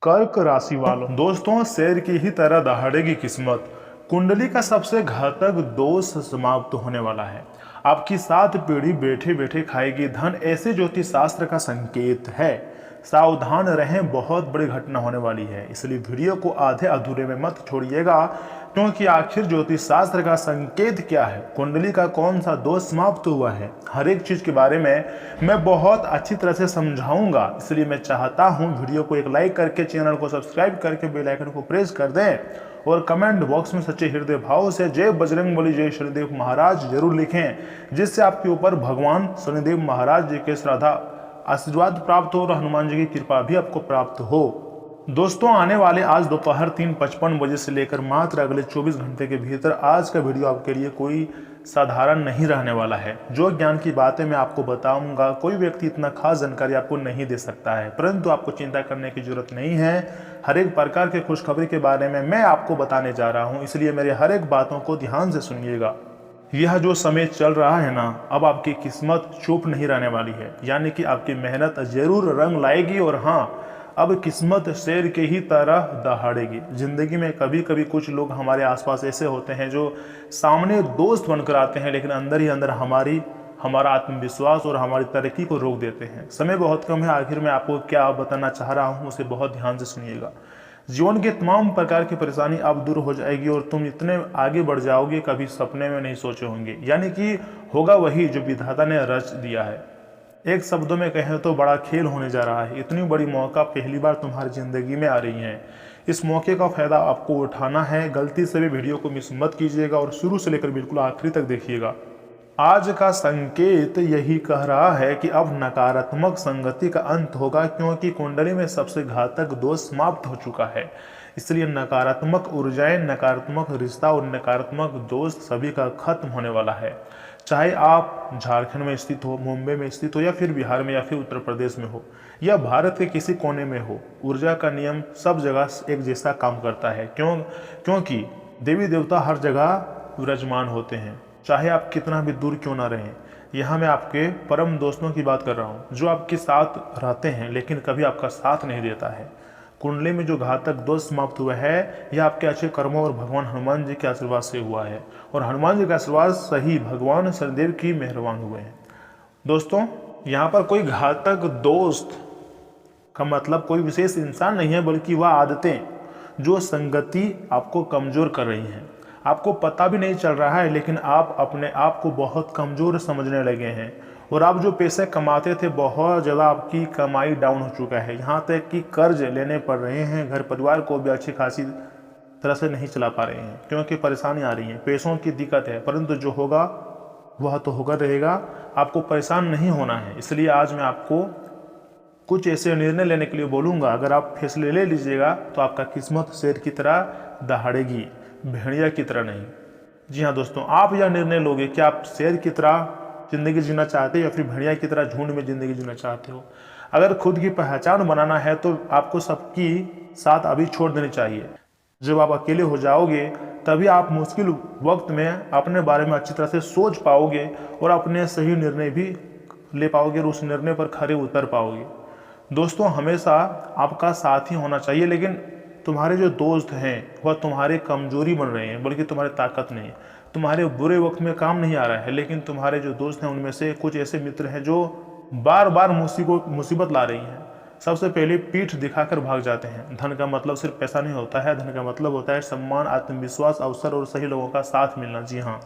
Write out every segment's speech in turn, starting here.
कर्क राशि वालों, दोस्तों शेर की ही तरह दहाड़ेगी किस्मत। कुंडली का सबसे घातक दोष समाप्त होने वाला है। आपकी 7 पीढ़ी बैठे बैठे खाएगी धन, ऐसे ज्योतिष शास्त्र का संकेत है। सावधान रहें, बहुत बड़ी घटना होने वाली है, इसलिए वीडियो को आधे अधूरे में मत छोड़िएगा, क्योंकि आखिर ज्योतिष शास्त्र का संकेत क्या है, कुंडली का कौन सा दोष समाप्त हुआ है, हर एक चीज के बारे में मैं बहुत अच्छी तरह से समझाऊंगा। इसलिए मैं चाहता हूं वीडियो को एक लाइक करके, चैनल को सब्सक्राइब करके बेल आइकन को प्रेस कर दें और कमेंट बॉक्स में सच्चे हृदय भाव से जय बजरंगबली, जय शनिदेव महाराज जरूर लिखें, जिससे आपके ऊपर भगवान शनिदेव महाराज जी के श्रद्धा आशीर्वाद प्राप्त हो और हनुमान जी की कृपा भी आपको प्राप्त हो। दोस्तों आने वाले आज दोपहर 3:55 बजे से लेकर मात्र अगले 24 घंटे के भीतर आज का वीडियो आपके लिए कोई साधारण नहीं रहने वाला है। जो ज्ञान की बातें मैं आपको बताऊंगा, कोई व्यक्ति इतना खास जानकारी आपको नहीं दे सकता है, परंतु आपको चिंता करने की जरूरत नहीं है। हर एक प्रकार के खुशखबरी के बारे में मैं आपको बताने जा रहा हूं, इसलिए मेरे हर एक बातों को ध्यान से सुनिएगा। यह जो समय चल रहा है ना, अब आपकी किस्मत चुप नहीं रहने वाली है, यानी कि आपकी मेहनत जरूर रंग लाएगी। और हाँ, अब किस्मत शेर के ही तरह दहाड़ेगी। जिंदगी में कभी कभी कुछ लोग हमारे आसपास ऐसे होते हैं जो सामने दोस्त बनकर आते हैं, लेकिन अंदर ही अंदर हमारा आत्मविश्वास और हमारी तरक्की को रोक देते हैं। समय बहुत कम है, आखिर में आपको क्या बताना चाह रहा हूँ उसे बहुत ध्यान से सुनिएगा। जीवन के तमाम प्रकार की परेशानी अब दूर हो जाएगी और तुम इतने आगे बढ़ जाओगे कभी सपने में नहीं सोचे होंगे, यानी कि होगा वही जो विधाता ने रच दिया है। एक शब्दों में कहें तो बड़ा खेल होने जा रहा है। इतनी बड़ी मौका पहली बार तुम्हारी जिंदगी में आ रही है। इस मौके का फायदा आपको उठाना है। गलती से भी वीडियो को मिस मत कीजिएगा और शुरू से लेकर बिल्कुल आखिरी तक देखिएगा। आज का संकेत यही कह रहा है कि अब नकारात्मक संगति का अंत होगा, क्योंकि कुंडली में सबसे घातक दोष समाप्त हो चुका है। इसलिए नकारात्मक ऊर्जाएं, नकारात्मक रिश्ता और नकारात्मक दोस्त सभी का खत्म होने वाला है। चाहे आप झारखंड में स्थित हो, मुंबई में स्थित हो, या फिर बिहार में, या फिर उत्तर प्रदेश में हो, या भारत के किसी कोने में हो, ऊर्जा का नियम सब जगह एक जैसा काम करता है। क्योंकि देवी देवता हर जगह विराजमान होते हैं, चाहे आप कितना भी दूर क्यों ना रहें। यहाँ मैं आपके परम दोस्तों की बात कर रहा हूँ, जो आपके साथ रहते हैं लेकिन कभी आपका साथ नहीं देता है। कुंडली में जो घातक दोष समाप्त हुआ है, यह आपके अच्छे कर्मों और भगवान हनुमान जी के आशीर्वाद से हुआ है, और हनुमान जी का आशीर्वाद सही भगवान शनिदेव की मेहरबान हुए हैं। दोस्तों यहाँ पर कोई घातक दोस्त का मतलब कोई विशेष इंसान नहीं है, बल्कि वह आदतें जो संगति आपको कमजोर कर रही हैं। आपको पता भी नहीं चल रहा है, लेकिन आप अपने आप को बहुत कमजोर समझने लगे हैं, और आप जो पैसे कमाते थे बहुत ज़्यादा आपकी कमाई डाउन हो चुका है। यहाँ तक कि कर्ज लेने पड़ रहे हैं, घर परिवार को भी अच्छी खासी तरह से नहीं चला पा रहे हैं, क्योंकि परेशानी आ रही है, पैसों की दिक्कत है। परंतु जो होगा वह तो होकर रहेगा, आपको परेशान नहीं होना है। इसलिए आज मैं आपको कुछ ऐसे निर्णय लेने के लिए बोलूँगा। अगर आप फैसले ले लीजिएगा तो आपका किस्मत शेर की तरह दहाड़ेगी, भेड़िया की तरह नहीं। जी हाँ दोस्तों, आप यह निर्णय लोगे कि आप शेर की तरह जिंदगी जीना चाहते हो या फिर भेड़िया की तरह झुंड में जिंदगी जीना चाहते हो। अगर खुद की पहचान बनाना है तो आपको सबकी साथ अभी छोड़ देनी चाहिए। जब आप अकेले हो जाओगे तभी आप मुश्किल वक्त में अपने बारे में अच्छी तरह से सोच पाओगे और अपने सही निर्णय भी ले पाओगे और उस निर्णय पर खरे उतर पाओगे। दोस्तों हमेशा आपका साथी होना चाहिए, लेकिन तुम्हारे जो दोस्त हैं वह तुम्हारे कमजोरी बन रहे हैं, बल्कि तुम्हारी ताकत नहीं। तुम्हारे बुरे वक्त में काम नहीं आ रहा है, लेकिन तुम्हारे जो दोस्त हैं उनमें से कुछ ऐसे मित्र हैं जो बार बार मुसीबत ला रही हैं। सबसे पहले पीठ दिखाकर भाग जाते हैं। धन का मतलब सिर्फ पैसा नहीं होता है, धन का मतलब होता है सम्मान, आत्मविश्वास, अवसर और सही लोगों का साथ मिलना। जी हाँ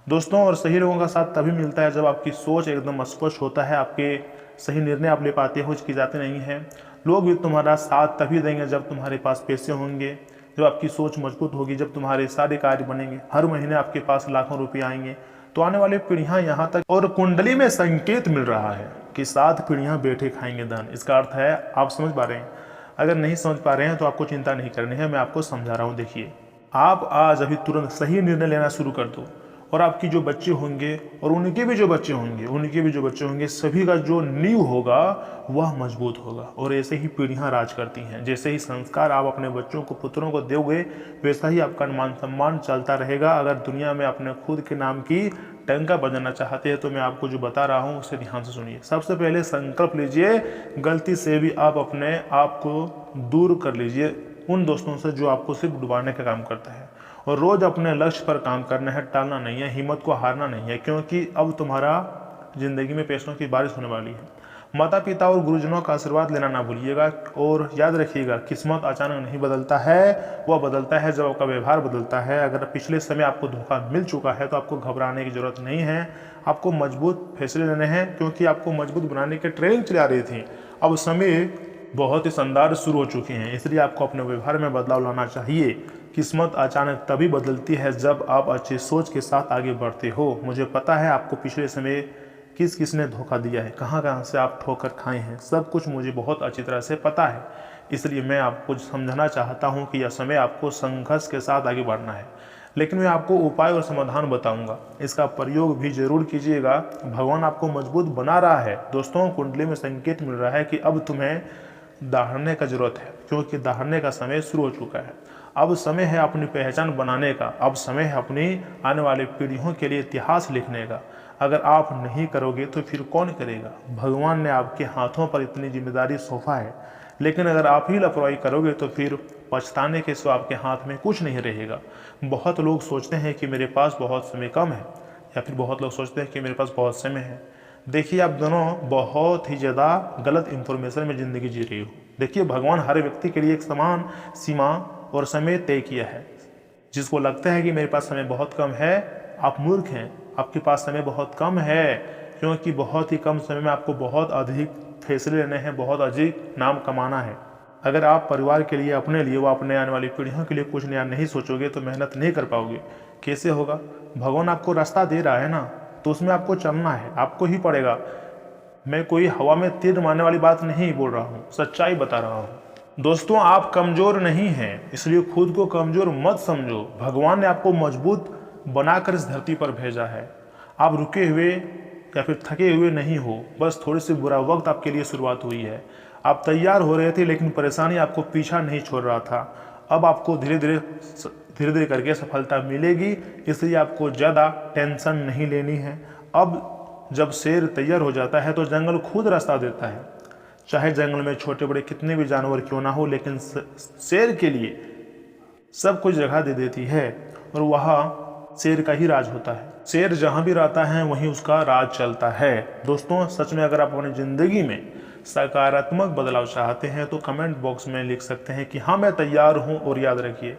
दोस्तों, और सही लोगों का साथ तभी मिलता है जब आपकी सोच एकदम स्पष्ट होता है, आपके सही निर्णय आप ले पाते हो, हिचकिचाते नहीं हैं। लोग भी तुम्हारा साथ तभी देंगे जब तुम्हारे पास पैसे होंगे, जब आपकी सोच मजबूत होगी, जब तुम्हारे सारे कार्य बनेंगे, हर महीने आपके पास लाखों रुपए आएंगे, तो आने वाली पीढ़ियां यहाँ तक। और कुंडली में संकेत मिल रहा है कि 7 पीढ़ियां बैठे खाएंगे धन। इसका अर्थ है, आप समझ पा रहे हैं? अगर नहीं समझ पा रहे हैं तो आपको चिंता नहीं करनी है, मैं आपको समझा रहा हूँ। देखिए, आप आज अभी तुरंत सही निर्णय लेना शुरू कर दो और आपकी जो बच्चे होंगे और उनके भी जो बच्चे होंगे सभी का जो नींव होगा वह मजबूत होगा। और ऐसे ही पीढ़ियां राज करती हैं। जैसे ही संस्कार आप अपने बच्चों को, पुत्रों को दोगे, वैसा ही आपका मान सम्मान चलता रहेगा। अगर दुनिया में अपने खुद के नाम की टंका बजाना चाहते हैं तो मैं आपको जो बता रहा हूँ उसे ध्यान से सुनिए। सबसे पहले संकल्प लीजिए, गलती से भी आप अपने आप को दूर कर लीजिए उन दोस्तों से जो आपको सिर्फ डुबाने का काम करता है। और रोज अपने लक्ष्य पर काम करना है, टालना नहीं है, हिम्मत को हारना नहीं है, क्योंकि अब तुम्हारा जिंदगी में पैसों की बारिश होने वाली है। माता पिता और गुरुजनों का आशीर्वाद लेना ना भूलिएगा। और याद रखिएगा, किस्मत अचानक नहीं बदलता है, वह बदलता है जब आपका व्यवहार बदलता है। अगर पिछले समय आपको धोखा मिल चुका है तो आपको घबराने की जरूरत नहीं है। आपको मजबूत फैसले लेने हैं, क्योंकि आपको मजबूत बनाने की ट्रेनिंग चला रही थी। अब समय बहुत ही शानदार शुरू हो चुके हैं, इसलिए आपको अपने व्यवहार में बदलाव लाना चाहिए। किस्मत अचानक तभी बदलती है जब आप अच्छी सोच के साथ आगे बढ़ते हो। मुझे पता है आपको पिछले समय किस किस ने धोखा दिया है, कहाँ कहाँ से आप ठोकर खाए हैं, सब कुछ मुझे बहुत अच्छी तरह से पता है। इसलिए मैं आपको समझाना चाहता हूँ कि यह समय आपको संघर्ष के साथ आगे बढ़ना है। लेकिन मैं आपको उपाय और समाधान बताऊंगा, इसका प्रयोग भी जरूर कीजिएगा। भगवान आपको मजबूत बना रहा है। दोस्तों, कुंडली में संकेत मिल रहा है कि अब तुम्हें दहाड़ने का जरूरत है, क्योंकि दहाड़ने का समय शुरू हो चुका है। अब समय है अपनी पहचान बनाने का, अब समय है अपनी आने वाली पीढ़ियों के लिए इतिहास लिखने का। अगर आप नहीं करोगे तो फिर कौन करेगा? भगवान ने आपके हाथों पर इतनी जिम्मेदारी सौंपा है, लेकिन अगर आप ही लापरवाही करोगे तो फिर पछताने के सिवा आपके हाथ में कुछ नहीं रहेगा। बहुत लोग सोचते हैं कि मेरे पास बहुत समय कम है, या फिर बहुत लोग सोचते हैं कि मेरे पास बहुत समय है। देखिए, आप दोनों बहुत ही ज़्यादा गलत इंफॉर्मेशन में ज़िंदगी जी रही हो। देखिए, भगवान हर व्यक्ति के लिए एक समान सीमा और समय तय किया है। जिसको लगता है कि मेरे पास समय बहुत कम है, आप मूर्ख हैं। आपके पास समय बहुत कम है, क्योंकि बहुत ही कम समय में आपको बहुत अधिक फैसले लेने हैं, बहुत अधिक नाम कमाना है। अगर आप परिवार के लिए, अपने लिए व अपने आने वाली पीढ़ियों के लिए कुछ नया नहीं सोचोगे तो मेहनत नहीं कर पाओगे। कैसे होगा? भगवान आपको रास्ता दे रहा है ना, तो उसमें आपको चलना है, आपको ही पड़ेगा। मैं कोई हवा में तीर मारने वाली बात नहीं बोल रहा हूँ, सच्चाई बता रहा हूँ। दोस्तों, आप कमज़ोर नहीं हैं, इसलिए खुद को कमज़ोर मत समझो। भगवान ने आपको मजबूत बनाकर इस धरती पर भेजा है। आप रुके हुए या फिर थके हुए नहीं हो, बस थोड़ी सी बुरा वक्त आपके लिए शुरुआत हुई है। आप तैयार हो रहे थे, लेकिन परेशानी आपको पीछा नहीं छोड़ रहा था। अब आपको धीरे धीरे करके सफलता मिलेगी, इसलिए आपको ज़्यादा टेंशन नहीं लेनी है। अब जब शेर तैयार हो जाता है तो जंगल खुद रास्ता देता है। चाहे जंगल में छोटे बड़े कितने भी जानवर क्यों ना हो, लेकिन शेर के लिए सब कुछ जगह दे देती है, और वहाँ शेर का ही राज होता है। शेर जहाँ भी रहता है वहीं उसका राज चलता है। दोस्तों, सच में अगर आप अपनी ज़िंदगी में सकारात्मक बदलाव चाहते हैं तो कमेंट बॉक्स में लिख सकते हैं कि हाँ, मैं तैयार हूँ। और याद रखिए,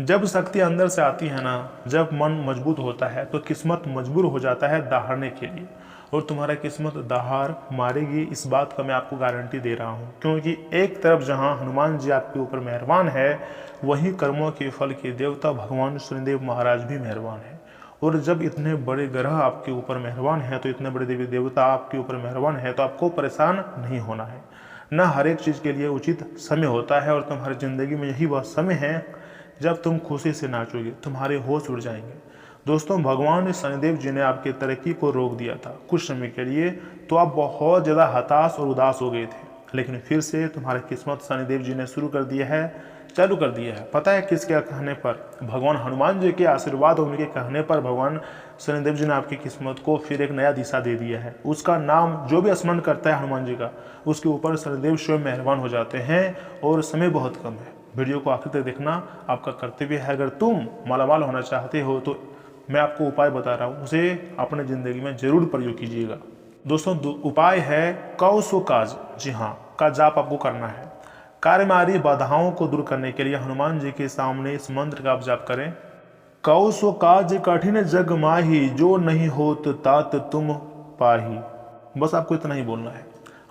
जब शक्ति अंदर से आती है ना, जब मन मजबूत होता है तो किस्मत मजबूर हो जाता है दहाड़ने के लिए। और तुम्हारा किस्मत दहाड़ मारेगी, इस बात का मैं आपको गारंटी दे रहा हूँ। क्योंकि एक तरफ जहाँ हनुमान जी आपके ऊपर मेहरबान है, वहीं कर्मों के फल के देवता भगवान शनिदेव महाराज भी मेहरबान है। और जब इतने बड़े ग्रह आपके ऊपर मेहरबान है, तो इतने बड़े देवी देवता आपके ऊपर मेहरबान है, तो आपको परेशान नहीं होना है। न हर एक चीज़ के लिए उचित समय होता है, और तुम्हारी ज़िंदगी में यही वह समय है जब तुम खुशी से नाचोगे, तुम्हारे होश उड़ जाएंगे। दोस्तों, भगवान शनिदेव जी ने आपकी तरक्की को रोक दिया था कुछ समय के लिए, तो आप बहुत ज़्यादा हताश और उदास हो गए थे। लेकिन फिर से तुम्हारी किस्मत शनिदेव जी ने चालू कर दिया है। पता है किसके कहने पर? भगवान हनुमान जी के आशीर्वाद और उनके कहने पर भगवान शनिदेव जी ने आपकी किस्मत को फिर एक नया दिशा दे दिया है। उसका नाम जो भी स्मरण करता है हनुमान जी का, उसके ऊपर शनिदेव स्वयं मेहरबान हो जाते हैं। और समय बहुत कम है, वीडियो को आखिर तक देखना आपका कर्तव्य है। अगर तुम मालामाल होना चाहते हो तो मैं आपको उपाय बता रहा हूँ, उसे अपने ज़िंदगी में जरूर प्रयोग कीजिएगा। दोस्तों, उपाय है कौ काज। जी हाँ, का जाप आपको करना है। कार्य में आ रही बाधाओं को दूर करने के लिए हनुमान जी के सामने इस मंत्र का आप जाप करें। कौ काज कठिन जग माही, जो नहीं होत तात तुम पाही। बस आपको इतना ही बोलना है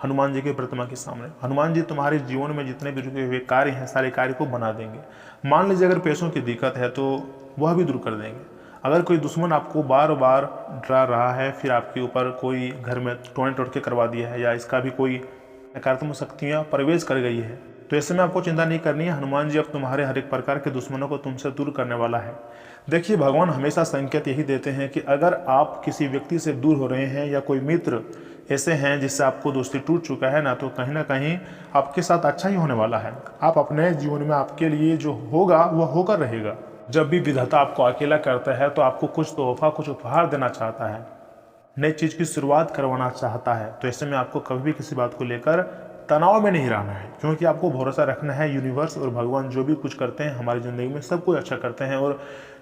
हनुमान जी के प्रतिमा के सामने। हनुमान जी तुम्हारे जीवन में जितने भी रुके हुए कार्य हैं, सारे कार्य को बना देंगे। मान लीजिए अगर पैसों की दिक्कत है तो वह भी दूर कर देंगे। अगर कोई दुश्मन आपको बार बार डरा रहा है, फिर आपके ऊपर कोई घर में टोने टोटके करवा दिया है, या इसका भी कोई नकारात्मक शक्तियाँ प्रवेश कर गई है, तो ऐसे में आपको चिंता नहीं करनी है। हनुमान जी अब तुम्हारे हर एक प्रकार के दुश्मनों को तुमसे दूर करने वाला है। देखिए, भगवान हमेशा संकेत यही देते हैं कि अगर आप किसी व्यक्ति से दूर हो रहे हैं या कोई मित्र ऐसे हैं जिससे आपको दोस्ती टूट चुका है ना, तो कहीं ना कहीं आपके साथ अच्छा ही होने वाला है। आप अपने जीवन में आपके लिए जो होगा वह होकर रहेगा। जब भी विधाता आपको अकेला करता है तो आपको कुछ तोहफा, कुछ उपहार देना चाहता है, नई चीज़ की शुरुआत करवाना चाहता है। तो ऐसे में आपको कभी भी किसी बात को लेकर तनाव में नहीं रहना है, क्योंकि आपको भरोसा रखना है यूनिवर्स और भगवान जो भी कुछ करते हैं हमारी ज़िंदगी में सब कुछ अच्छा करते हैं। और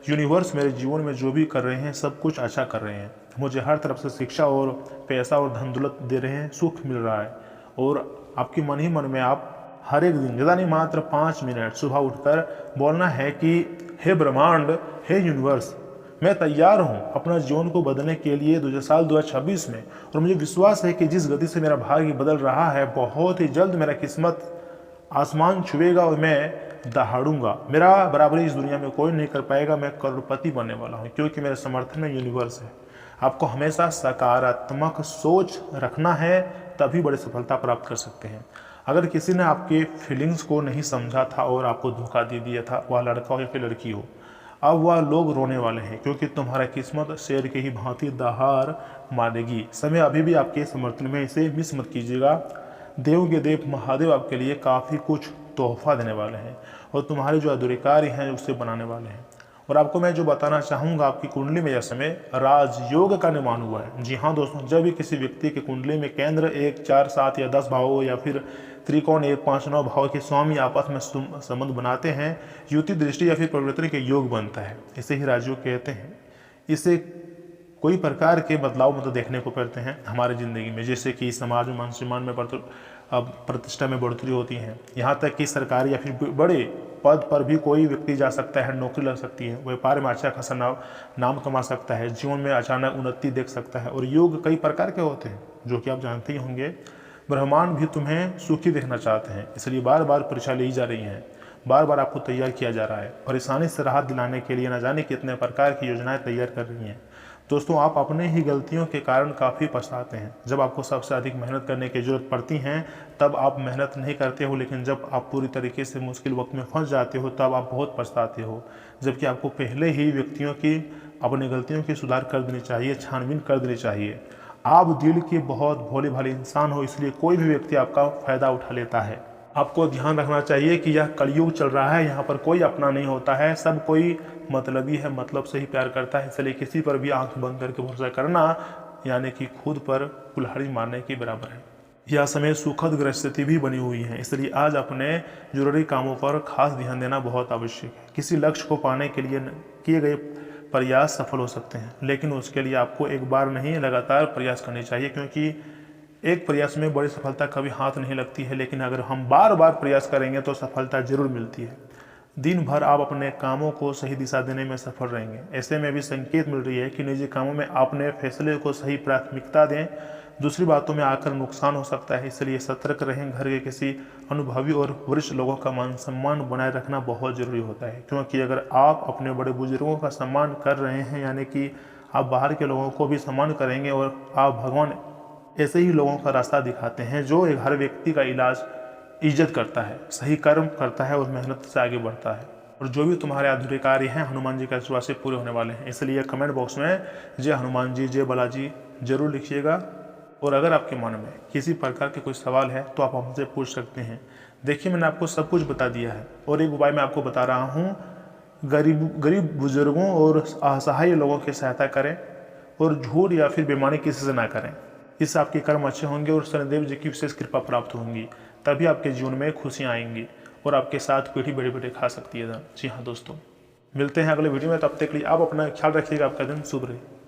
यूनिवर्स मेरे जीवन में जो भी कर रहे हैं सब कुछ अच्छा कर रहे हैं। मुझे हर तरफ से शिक्षा और पैसा और धन दौलत दे रहे हैं, सुख मिल रहा है। और आपकी मन ही मन में आप हर एक दिन, ज़्यादा नहीं मात्र 5 मिनट सुबह उठकर बोलना है कि हे ब्रह्मांड, हे यूनिवर्स, मैं तैयार हूं अपना जीवन को बदलने के लिए साल 2026 में। और मुझे विश्वास है कि जिस गति से मेरा भाग्य बदल रहा है, बहुत ही जल्द मेरा किस्मत आसमान छुएगा और मैं दहाड़ूंगा। मेरा बराबरी इस दुनिया में कोई नहीं कर पाएगा। मैं करोड़पति बनने वाला हूं, क्योंकि मेरे समर्थन में यूनिवर्स है। आपको हमेशा सकारात्मक सोच रखना है, तभी बड़ी सफलता प्राप्त कर सकते हैं। अगर किसी ने आपके फीलिंग्स को नहीं समझा था और आपको धोखा दे दिया था, वह लड़का हो या फिर लड़की हो, अब वह लोग रोने वाले हैं, क्योंकि तुम्हारा किस्मत शेर की ही भांति दहाड़ मारेगी। समय अभी भी आपके समर्थन में, इसे मिस मत कीजिएगा। देव के देव महादेव आपके लिए काफ़ी कुछ तोहफा देने वाले हैं और तुम्हारे जो अधूरे कार्य हैं उससे बनाने वाले हैं। और आपको मैं जो बताना चाहूँगा, आपकी कुंडली में यह समय राजयोग का निर्माण हुआ है। जी हाँ दोस्तों, जब भी किसी व्यक्ति की कुंडली में केंद्र 1, 4, 7 या 10 भाव या फिर त्रिकोण 1, 5, 9 भाव के स्वामी आपस में संबंध बनाते हैं, युति दृष्टि या फिर परिवर्तन के योग बनता है। इसे ही राजयोग कहते हैं। इसे कोई प्रकार के बदलाव मतलब देखने को पड़ते हैं हमारी ज़िंदगी में, जैसे कि समाज में मान सम्मान में प्रतिष्ठा में बढ़ोतरी होती है। यहाँ तक कि सरकारी या फिर बड़े पद पर भी कोई व्यक्ति जा सकता है, नौकरी लग सकती है, व्यापार में अच्छा खासा नाम कमा सकता है, जीवन में अचानक उन्नति देख सकता है। और योग कई प्रकार के होते हैं, जो कि आप जानते ही होंगे। ब्रह्मांड भी तुम्हें सुखी देखना चाहते हैं, इसलिए बार बार परीक्षा ली जा रही है, बार बार आपको तैयार किया जा रहा है। परेशानी से राहत दिलाने के लिए न जाने कितने प्रकार की योजनाएं तैयार कर रही हैं। दोस्तों, आप अपने ही गलतियों के कारण काफ़ी पछताते हैं। जब आपको सबसे अधिक मेहनत करने की जरूरत पड़ती है तब आप मेहनत नहीं करते हो, लेकिन जब आप पूरी तरीके से मुश्किल वक्त में फंस जाते हो तब आप बहुत पछताते हो। जबकि आपको पहले ही व्यक्तियों की अपनी गलतियों की सुधार कर देनी चाहिए, छानबीन कर देनी चाहिए। आप दिल के बहुत भोले भाले इंसान हो, इसलिए कोई भी व्यक्ति आपका फ़ायदा उठा लेता है। आपको ध्यान रखना चाहिए कि यह कलयुग चल रहा है, यहाँ पर कोई अपना नहीं होता है, सब कोई मतलबी है, मतलब से ही प्यार करता है। इसलिए किसी पर भी आंख बंद करके भरोसा करना यानी कि खुद पर कुल्हाड़ी मारने के बराबर है। यह समय सुखद ग्रह स्थिति भी बनी हुई है, इसलिए आज अपने जरूरी कामों पर खास ध्यान देना बहुत आवश्यक है। किसी लक्ष्य को पाने के लिए किए गए प्रयास सफल हो सकते हैं, लेकिन उसके लिए आपको एक बार नहीं लगातार प्रयास करने चाहिए, क्योंकि एक प्रयास में बड़ी सफलता कभी हाथ नहीं लगती है, लेकिन अगर हम बार बार प्रयास करेंगे तो सफलता जरूर मिलती है। दिन भर आप अपने कामों को सही दिशा देने में सफल रहेंगे। ऐसे में भी संकेत मिल रही है कि निजी कामों में अपने फैसले को सही प्राथमिकता दें, दूसरी बातों में आकर नुकसान हो सकता है, इसलिए सतर्क रहें। घर के किसी अनुभवी और वरिष्ठ लोगों का मान सम्मान बनाए रखना बहुत जरूरी होता है, क्योंकि अगर आप अपने बड़े बुजुर्गों का सम्मान कर रहे हैं, यानी कि आप बाहर के लोगों को भी सम्मान करेंगे। और आप भगवान ऐसे ही लोगों का रास्ता दिखाते हैं जो एक हर व्यक्ति का इज्जत करता है, सही कर्म करता है और मेहनत से आगे बढ़ता है। और जो भी तुम्हारे अधूरे कार्य हैं हनुमान जी के आशीर्वाद से पूरे होने वाले हैं। इसलिए कमेंट बॉक्स में जय हनुमान जी, जय बालाजी जरूर लिखिएगा। और अगर आपके मन में किसी प्रकार के कोई सवाल है तो आप हमसे पूछ सकते हैं। देखिए, मैंने आपको सब कुछ बता दिया है और एक उपाय मैं आपको बता रहा हूँ। गरीब बुजुर्गों और असहाय लोगों की सहायता करें और झूठ या फिर बेईमानी किसी से ना करें। इससे आपके कर्म अच्छे होंगे और शनिदेव जी की विशेष कृपा प्राप्त होंगी। तभी आपके जीवन में खुशियाँ आएंगी और आपके साथ पीढ़ी बड़े बड़े खा सकती है धन। जी हाँ दोस्तों, मिलते हैं अगले वीडियो में। तब तक के लिए आप अपना ख्याल रखिएगा। आपका दिन शुभ रहे।